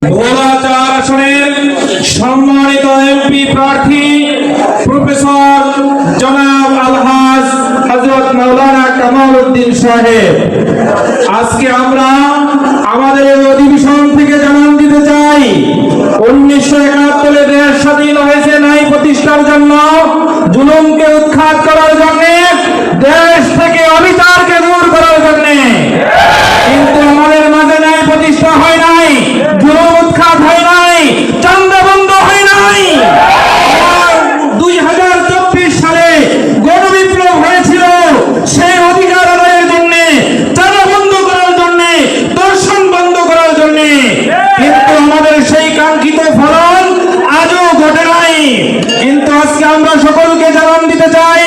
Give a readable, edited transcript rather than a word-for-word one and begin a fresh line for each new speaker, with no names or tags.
ভোলাচার আসনের সম্মানিত এমপি প্রার্থী প্রফেসর জনাব আলহাজ হযরত মাওলানা কামাল উদ্দিন সাহেব, আজকে আমরা আমাদের এই অধিবেশন থেকে জানান দিতে চাই 1971 দেশ স্বাধীন হয়েছে ন্যায় প্রতিষ্ঠার জন্য, জুলুমকে উৎখাত করার জন্য, দেশ থেকে অবিচারকে দূর করার জন্য। কিন্তু আমাদের মাঝে ন্যায় প্রতিষ্ঠা হয় নাই, জুলুম উৎখাত হয় নাই, চাঁদা বন্ধ হয় নাই। 2024 সালে গণবিপ্লব হয়েছিল সেই অধিকার আদায়ের জন্য, চাঁদা বন্ধ করার জন্য, দর্শন বন্ধ করার জন্য। কিন্তু আমাদের সেই কাঙ্ক্ষিত ফলন আজও ঘটে নাই। কিন্তু আজকে আমরা সকলকে জানান দিতে চাই